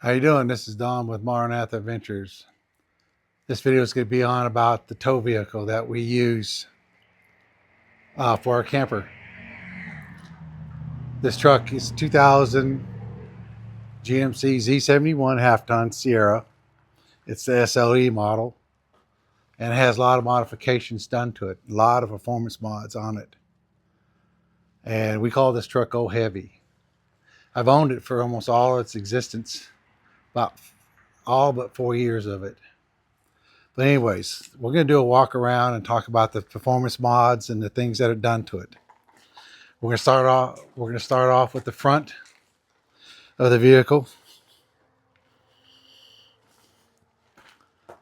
How you doing? This is Don with Maranatha Adventures. This video is going to be on about the tow vehicle that we use for our camper. This truck is 2000 GMC Z71 half-ton Sierra. It's the SLE model, and it has a lot of modifications done to it. A lot of performance mods on it. And we call this truck O Heavy. I've owned it for almost all its existence, about all but 4 years of it. But anyways, we're going to do a walk around and talk about the performance mods and the things that are done to it. We're going to start off with the front of the vehicle.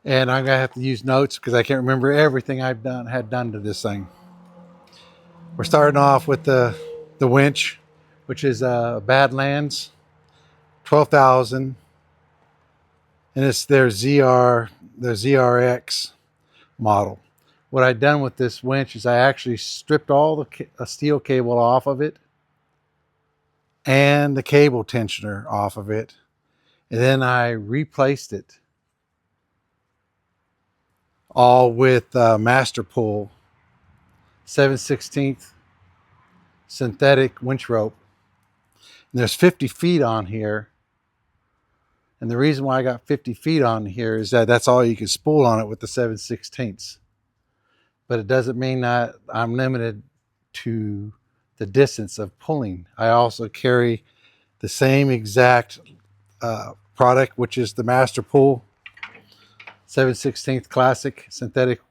And I'm going to have to use notes because I can't remember everything I've had done to this thing. We're starting off with the winch, which is Badlands 12,000, and it's their ZRX model. What I've done with this winch is I actually stripped all the steel cable off of it and the cable tensioner off of it, and then I replaced it all with master pull 7/16 synthetic winch rope. And there's 50 feet on here, and the reason why I got 50 feet on here is that that's all you can spool on it with the 7/16. But it doesn't mean that I'm limited to the distance of pulling. I also carry the same exact product, which is the Master Pull 7/16 Classic Synthetic,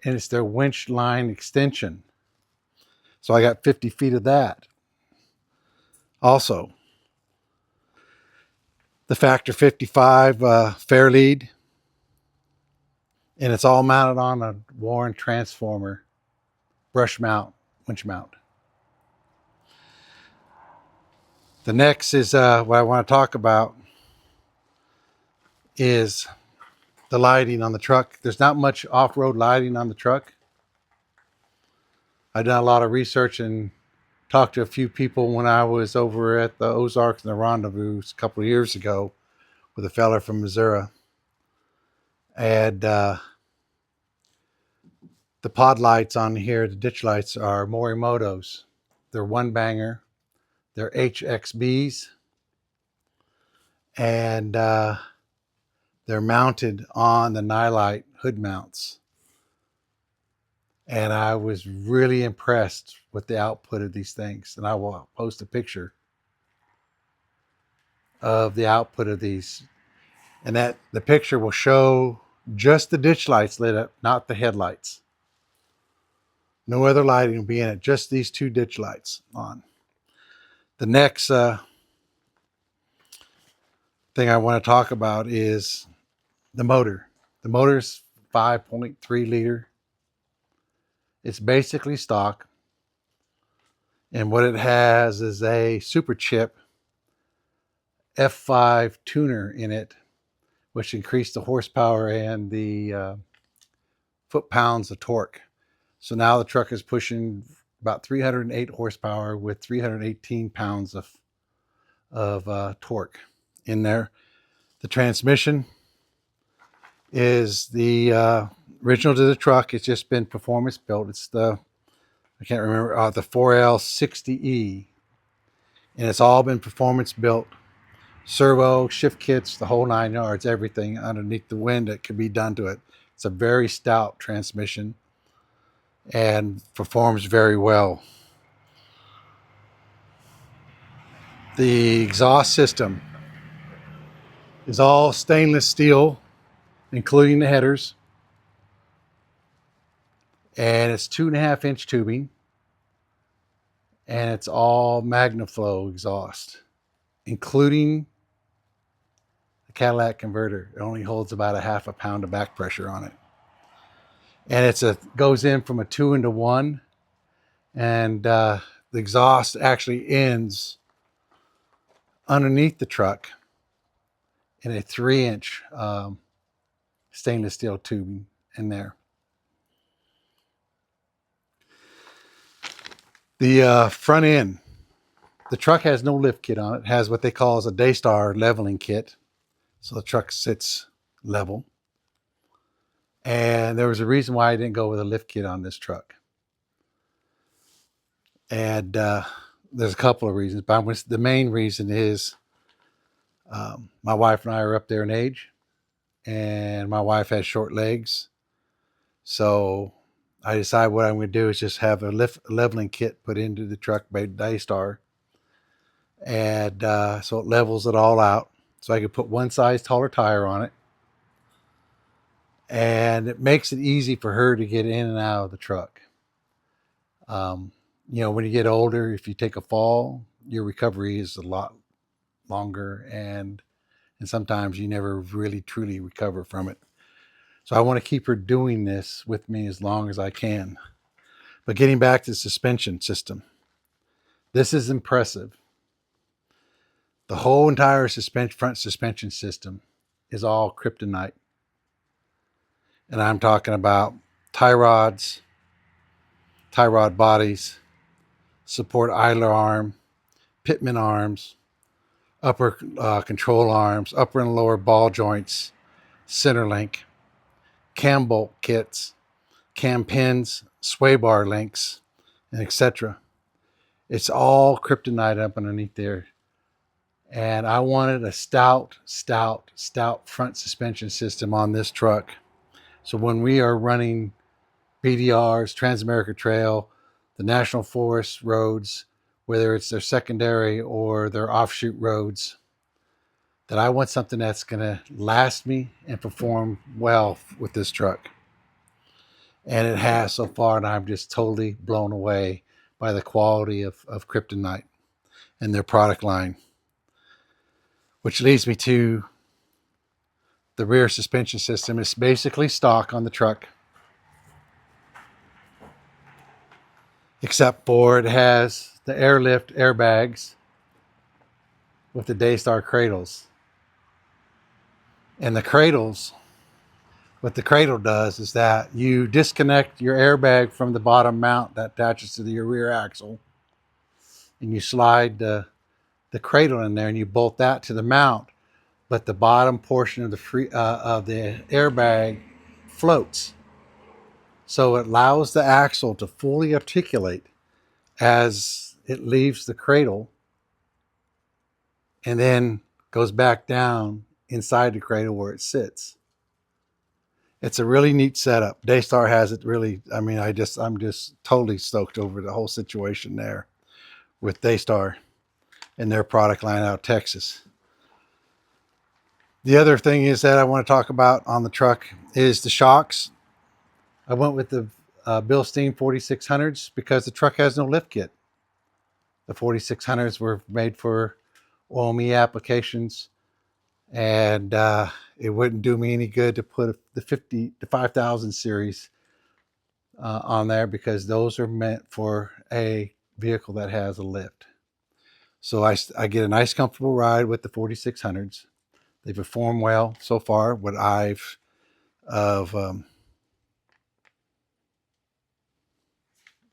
and it's their winch line extension. So I got 50 feet of that. Also, the Factor 55 fair lead, and it's all mounted on a Warren transformer brush mount, winch mount. The next is what I want to talk about is the lighting on the truck. There's not much off-road lighting on the truck. I've done a lot of research and talked to a few people when I was over at the Ozarks and the Rendezvous a couple of years ago with a fella from Missouri. And the pod lights on here, the ditch lights, are Morimoto's. They're one banger. They're HXBs. And they're mounted on the Nylite hood mounts. And I was really impressed with the output of these things. And I will post a picture of the output of these. And that the picture will show just the ditch lights lit up, not the headlights. No other lighting will be in it, just these two ditch lights on. The next thing I want to talk about is the motor. The motor's 5.3 liter. It's basically stock. And what it has is a super chip F5 tuner in it, which increased the horsepower and the foot-pounds of torque. So now the truck is pushing about 308 horsepower with 318 pounds of torque in there. The transmission is the original to the truck. It's just been performance built. It's the, I can't remember, the 4L60E. And it's all been performance built. Servo, shift kits, the whole 9 yards, everything underneath the wind that could be done to it. It's a very stout transmission and performs very well. The exhaust system is all stainless steel, including the headers. And it's 2.5-inch tubing. And it's all Magna Flow exhaust, including the Cadillac converter. It only holds about 1/2 pound of back pressure on it. And it's goes in from a 2 into 1. And the exhaust actually ends underneath the truck in a 3-inch stainless steel tubing in there. The front end, the truck has no lift kit on it. It has what they call as a Daystar leveling kit. so the truck sits level. And there was a reason why I didn't go with a lift kit on this truck. And there's a couple of reasons, but the main reason is my wife and I are up there in age, and my wife has short legs. So I decided what I'm going to do is just have a leveling kit put into the truck by Daystar. And so it levels it all out. So I could put one size taller tire on it. And it makes it easy for her to get in and out of the truck. When you get older, if you take a fall, your recovery is a lot longer, and sometimes you never really truly recover from it. So I want to keep her doing this with me as long as I can. But getting back to the suspension system, this is impressive. The whole entire front suspension system is all Kryptonite. And I'm talking about tie rods, tie rod bodies, support idler arm, pitman arms, upper control arms, upper and lower ball joints, center link, cam bolt kits, cam pins, sway bar links, and etc. It's all Kryptonite up underneath there. And I wanted a stout front suspension system on this truck. So when we are running BDRs, Trans-America Trail, the National Forest roads, whether it's their secondary or their offshoot roads, that I want something that's going to last me and perform well with this truck. And it has so far, and I'm just totally blown away by the quality of Kryptonite and their product line. Which leads me to the rear suspension system. It's basically stock on the truck, except for it has the AirLift airbags with the Daystar Cradles. And the Cradles, what the Cradle does is that you disconnect your airbag from the bottom mount that attaches to your rear axle, and you slide the Cradle in there and you bolt that to the mount, but the bottom portion of the airbag floats. So it allows the axle to fully articulate as it leaves the cradle and then goes back down inside the cradle where it sits. It's a really neat setup. Daystar has it really. I mean, I'm just totally stoked over the whole situation there with Daystar and their product line out of Texas. The other thing is that I want to talk about on the truck is the shocks. I went with the Bilstein 4600s because the truck has no lift kit. The 4600s were made for OME applications, and it wouldn't do me any good to put the 5000 series on there because those are meant for a vehicle that has a lift. So I get a nice comfortable ride with the 4600s. They perform well so far. What I've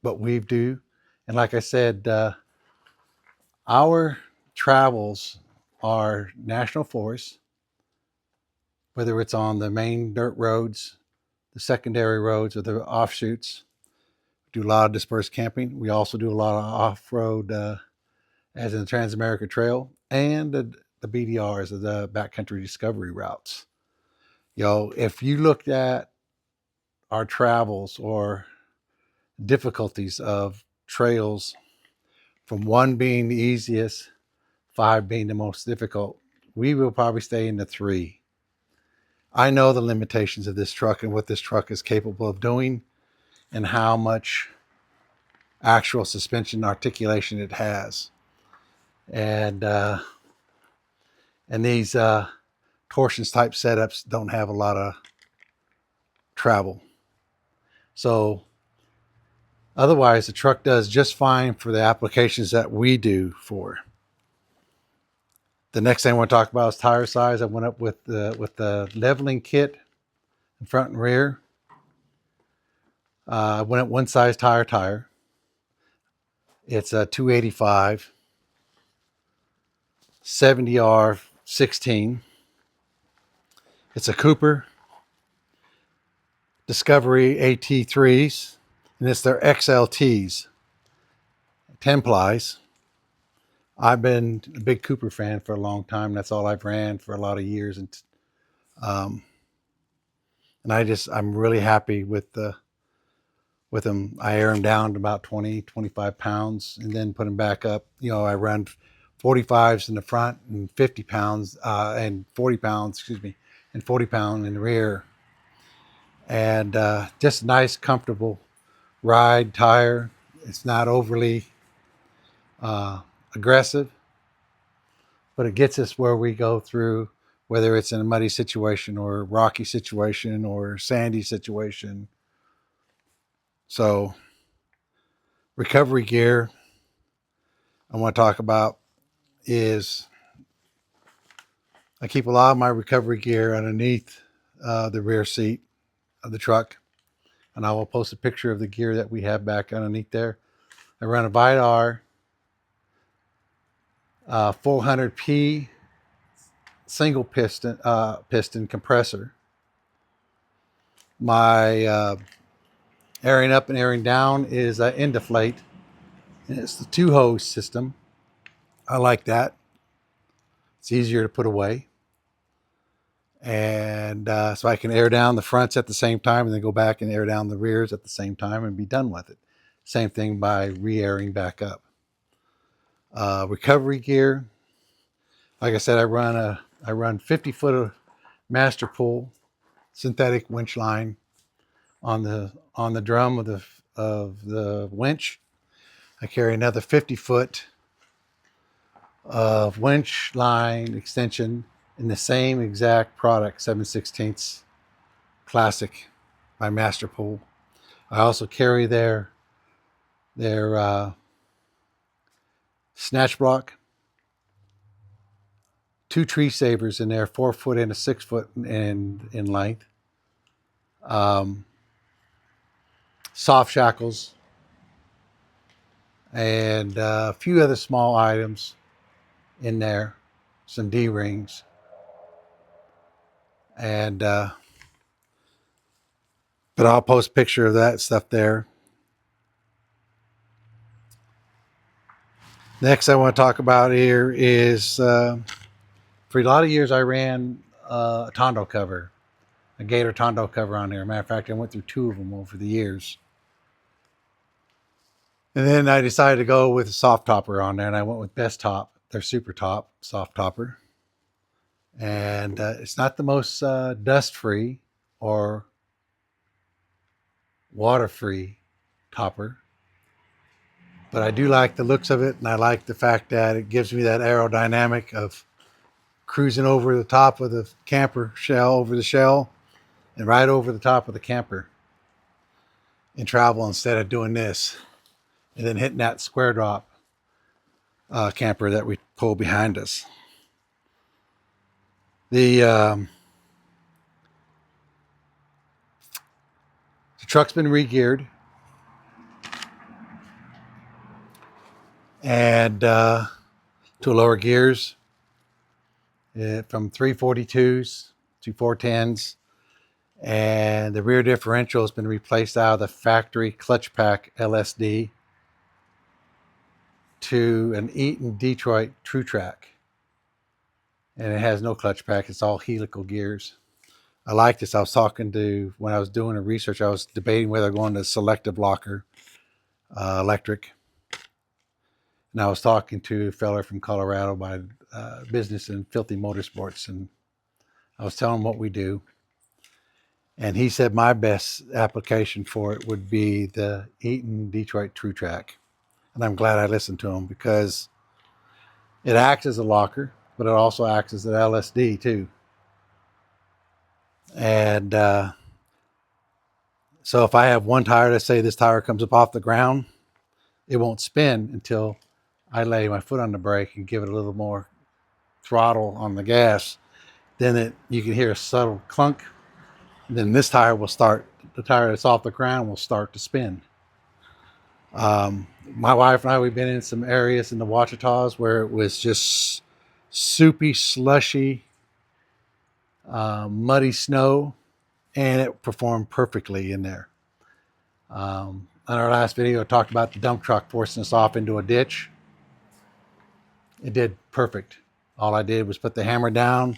what we do, and like I said, our travels are national forests, whether it's on the main dirt roads, the secondary roads, or the offshoots. We do a lot of dispersed camping. We also do a lot of off-road, as in the Trans-America Trail, and the BDRs, or the backcountry discovery routes. If you looked at our travels or difficulties of trails, from 1 being the easiest, 5 being the most difficult, we will probably stay in the 3. I know the limitations of this truck and what this truck is capable of doing and how much actual suspension articulation it has. And these torsions type setups don't have a lot of travel. So otherwise, the truck does just fine for the applications that we do for. The next thing I want to talk about is tire size. I went up with the leveling kit in front and rear. I went up one size tire. It's a 285 70R 16. It's a Cooper Discovery AT3s, and it's their XLTs, 10 plies. I've been a big Cooper fan for a long time. That's all I've ran for a lot of years. Um, and I'm really happy with them. I air them down to about 20, 25 pounds and then put them back up. You know, I run 45s in the front and 50 pounds, and 40 pounds, excuse me, and 40 pound in the rear. And just nice, comfortable ride tire. It's not overly aggressive, but it gets us where we go through, whether it's in a muddy situation or rocky situation or sandy situation. So recovery gear I want to talk about is I keep a lot of my recovery gear underneath the rear seat of the truck, and I will post a picture of the gear that we have back underneath there. I run a Vidar 400p single piston compressor. My airing up and airing down is end deflate, and it's the 2-hose system. I like that. It's easier to put away, and so I can air down the fronts at the same time and then go back and air down the rears at the same time and be done with it. Same thing by re-airing back up. Recovery gear, like I said, I run 50 foot of master pull synthetic winch line on the drum of the winch. I carry another 50 foot of winch line extension in the same exact product, 7/16 Classic by Masterpool. I also carry their snatch block, 2 tree savers in there, 4 foot and a 6 foot in length, soft shackles, and a few other small items in there, some D-rings, and but I'll post a picture of that stuff there. Next I want to talk about here is for a lot of years I ran a Tondo cover, a Gator Tondo cover on there. Matter of fact, I went through 2 of them over the years. And then I decided to go with a soft topper on there, and I went with Best Top, their Super Top soft topper. And it's not the most dust-free or water-free topper, but I do like the looks of it, and I like the fact that it gives me that aerodynamic of cruising over the top of the camper shell, over the shell, and right over the top of the camper in travel, instead of doing this and then hitting that square drop camper that we pull behind us. The truck's been re-geared, and to lower gears from 342s to 410s, and the rear differential has been replaced out of the factory clutch pack LSD to an Eaton Detroit TruTrac, and it has no clutch pack. It's all helical gears. I like this. I was talking to, when I was doing the research, I was debating whether going to selective locker electric, and I was talking to a fella from Colorado by business in Filthy Motorsports, and I was telling him what we do, and he said my best application for it would be the Eaton Detroit TruTrac. And I'm glad I listened to him, because it acts as a locker, but it also acts as an LSD too. And so if I have one tire, let's say this tire comes up off the ground, it won't spin until I lay my foot on the brake and give it a little more throttle on the gas. Then you can hear a subtle clunk. Then this tire will start, the tire that's off the ground will start to spin. My wife and I, we've been in some areas in the Ouachitas where it was just soupy, slushy muddy snow, and it performed perfectly in there. On our last video, I talked about the dump truck forcing us off into a ditch. It did perfect. All I did was put the hammer down,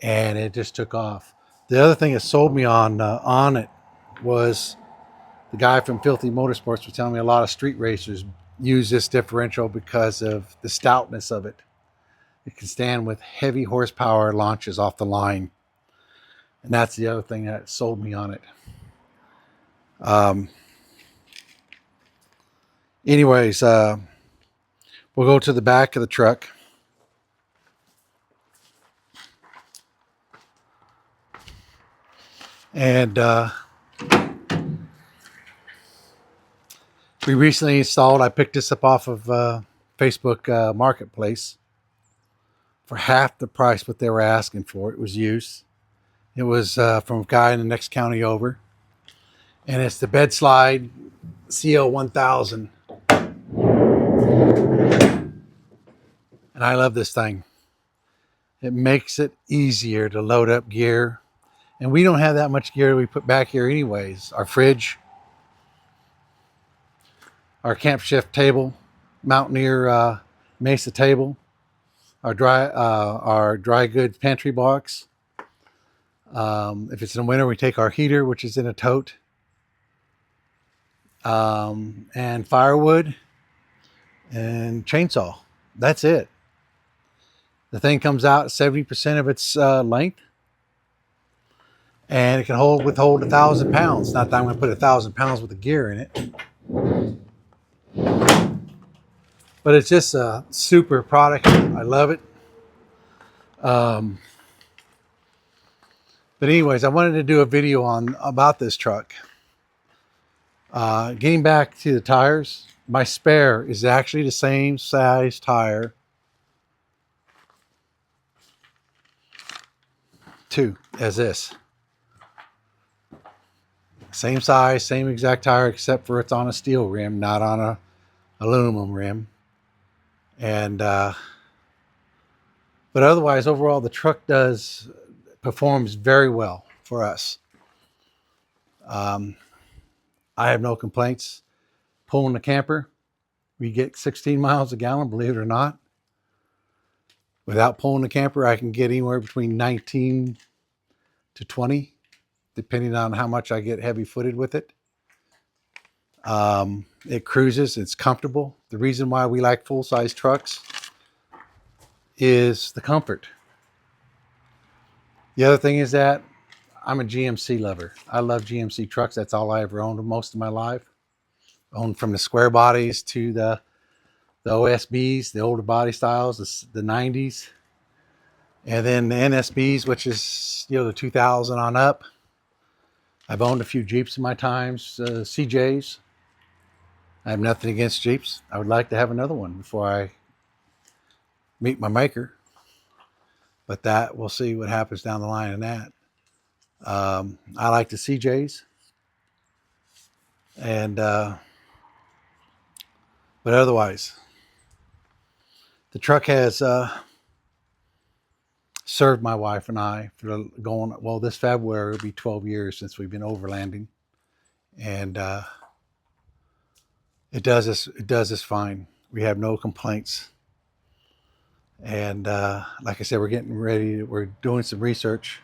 and it just took off. The other thing that sold me on it was the guy from Filthy Motorsports was telling me a lot of street racers use this differential because of the stoutness of it. It can stand with heavy horsepower launches off the line. And that's the other thing that sold me on it. Anyways, we'll go to the back of the truck. And we recently installed, I picked this up off of Facebook Marketplace for half the price what they were asking for. It was used. It was from a guy in the next county over. And it's the bed slide CL1000. And I love this thing. It makes it easier to load up gear. And we don't have that much gear we put back here anyways. Our fridge, our camp shift table, Mountaineer Mesa table, our dry goods pantry box. If it's in winter, we take our heater, which is in a tote, and firewood and chainsaw. That's it. The thing comes out 70% of its length, and it can withhold 1,000 pounds. Not that I'm going to put 1,000 pounds worth of gear in it, but it's just a super product. I love it. But anyways, I wanted to do a video about this truck. Getting back to the tires, my spare is actually the same size tire as this. Same size, same exact tire, except for it's on a steel rim, not on a aluminum rim. And but otherwise, overall, the truck performs very well for us. I have no complaints. Pulling the camper, we get 16 miles a gallon, believe it or not. Without pulling the camper, I can get anywhere between 19 to 20, depending on how much I get heavy-footed with it. It cruises, it's comfortable. The reason why we like full-size trucks is the comfort. The other thing is that I'm a GMC lover. I love GMC trucks. That's all I ever owned most of my life. Owned from the square bodies to the OSBs, the older body styles, the 90s. And then the NSBs, which is, the 2000 on up. I've owned a few Jeeps in my times, CJs. I have nothing against Jeeps. I would like to have another one before I meet my maker. But we'll see what happens down the line in that. I like the CJs. And, but otherwise, the truck has served my wife and I for this February will be 12 years since we've been overlanding. And it does us fine. We have no complaints. And like I said, we're doing some research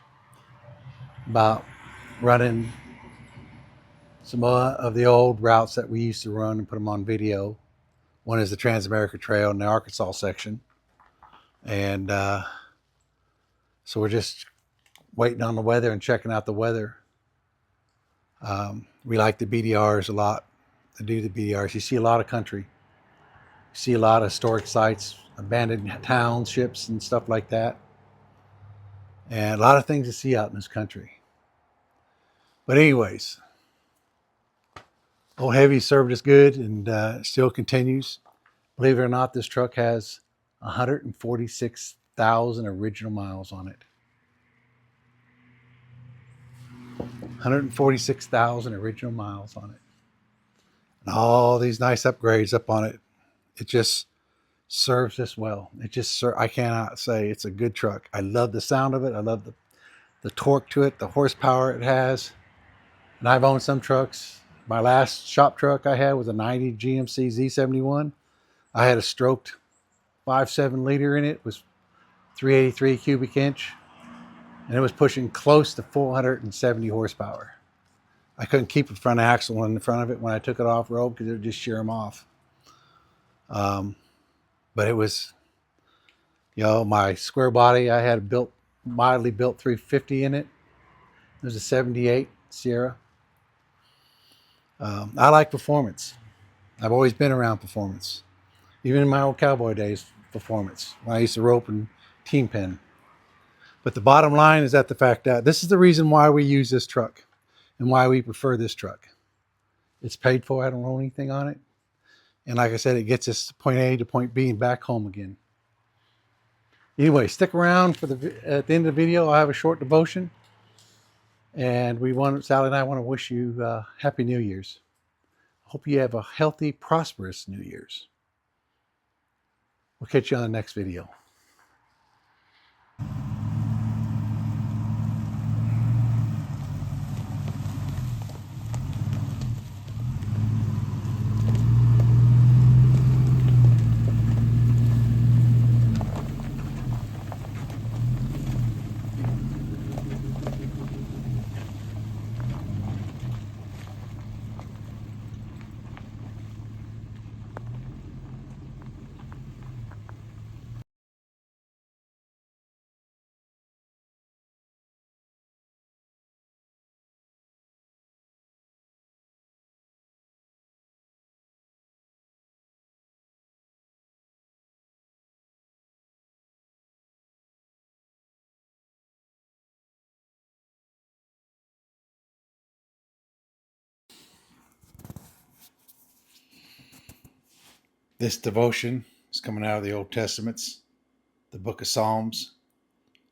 about running some of the old routes that we used to run and put them on video. One is the Trans-America Trail in the Arkansas section. And so we're just waiting on the weather and checking out the weather. We like the BDRs a lot. To do the BDRs, you see a lot of country. You see a lot of historic sites, abandoned townships and stuff like that. And a lot of things to see out in this country. But anyways, Old Heavy served us good and still continues. Believe it or not, this truck has 146,000 original miles on it. 146,000 original miles on it. And all these nice upgrades up on it. It just serves us well. I cannot say it's a good truck. I love the sound of it. I love the torque to it, the horsepower it has. And I've owned some trucks. My last shop truck I had was a 90 GMC Z71. I had a stroked 5.7 liter in it. It was 383 cubic inch. And it was pushing close to 470 horsepower. I couldn't keep the front axle in the front of it when I took it off road because it would just shear them off. But it was, my square body, I had a mildly built 350 in it. It was a 78 Sierra. I like performance. I've always been around performance. Even in my old cowboy days, performance. When I used to rope and team pin. But the bottom line is that the fact that this is the reason why we use this truck and why we prefer this truck. It's paid for. I don't own anything on it. And like I said, it gets us to point A to point B and back home again. Anyway, stick around at the end of the video. I'll have a short devotion. And Sally and I want to wish you Happy New Year's. Hope you have a healthy, prosperous New Year's. We'll catch you on the next video. This devotion is coming out of the Old Testaments, the book of Psalms,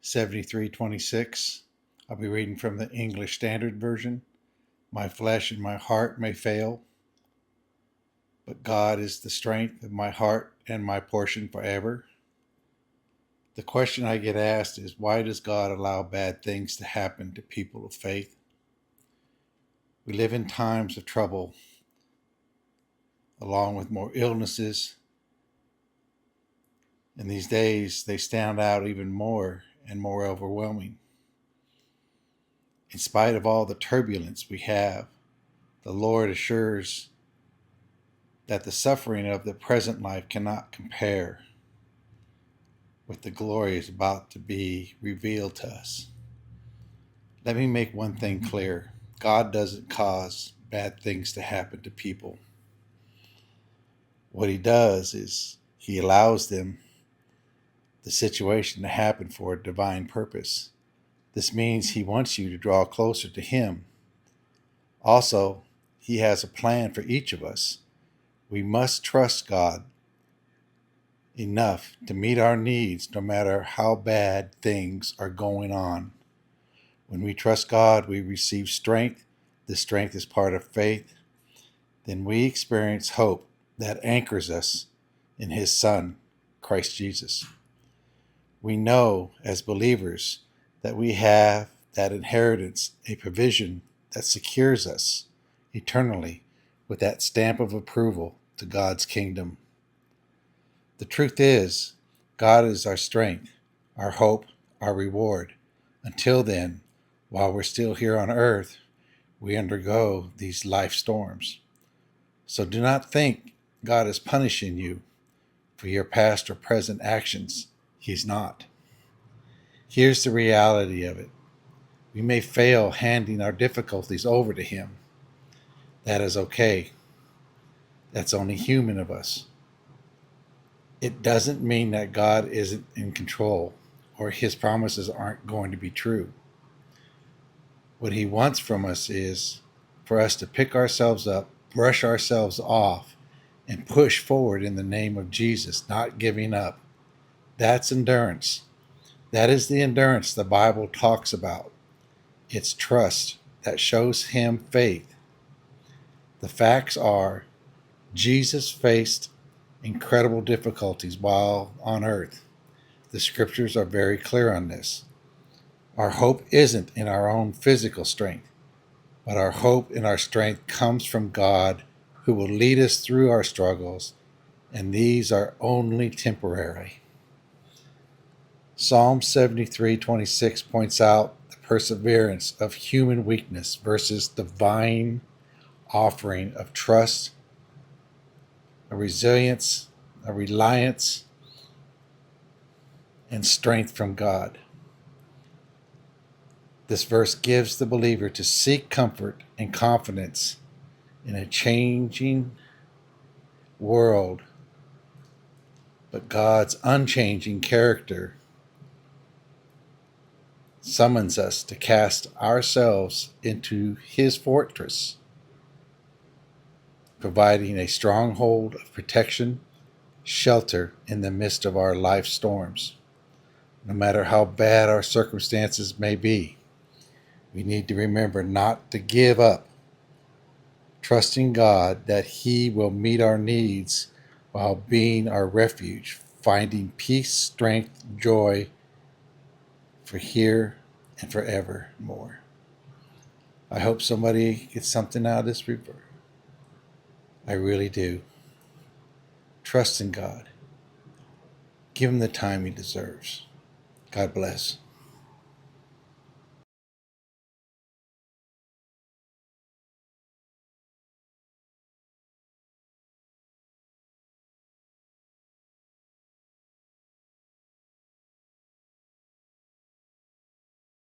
73:26. I'll be reading from the English Standard Version. My flesh and my heart may fail, but God is the strength of my heart and my portion forever. The question I get asked is, why does God allow bad things to happen to people of faith? We live in times of trouble, along with more illnesses. And these days, they stand out even more and more overwhelming. In spite of all the turbulence we have, the Lord assures that the suffering of the present life cannot compare with the glory is about to be revealed to us. Let me make one thing clear. God doesn't cause bad things to happen to people. What he does is he allows the situation to happen for a divine purpose. This means he wants you to draw closer to him. Also, he has a plan for each of us. We must trust God enough to meet our needs no matter how bad things are going on. When we trust God, we receive strength. This strength is part of faith. Then we experience hope that anchors us in his Son, Christ Jesus. We know as believers that we have that inheritance, a provision that secures us eternally with that stamp of approval to God's kingdom. The truth is, God is our strength, our hope, our reward. Until then, while we're still here on earth, we undergo these life storms. So do not think God is punishing you for your past or present actions. He's not. Here's the reality of it. We may fail handing our difficulties over to him. That is okay. That's only human of us. It doesn't mean that God isn't in control or his promises aren't going to be true. What he wants from us is for us to pick ourselves up, brush ourselves off, and push forward in the name of Jesus, not giving up. That's endurance. That is the endurance the Bible talks about. It's trust that shows him faith. The facts are, Jesus faced incredible difficulties while on earth. The scriptures are very clear on this. Our hope isn't in our own physical strength, but our hope in our strength comes from God, who will lead us through our struggles, and these are only temporary. Psalm 73:26 points out the perseverance of human weakness versus divine offering of trust, a resilience, a reliance, and strength from God. This verse gives the believer to seek comfort and confidence in a changing world, but God's unchanging character summons us to cast ourselves into His fortress, providing a stronghold of protection, shelter in the midst of our life storms. No matter how bad our circumstances may be, we need to remember not to give up, trusting God that He will meet our needs while being our refuge, finding peace, strength, joy for here and forevermore. I hope somebody gets something out of this report. I really do. Trust in God. Give Him the time He deserves. God bless.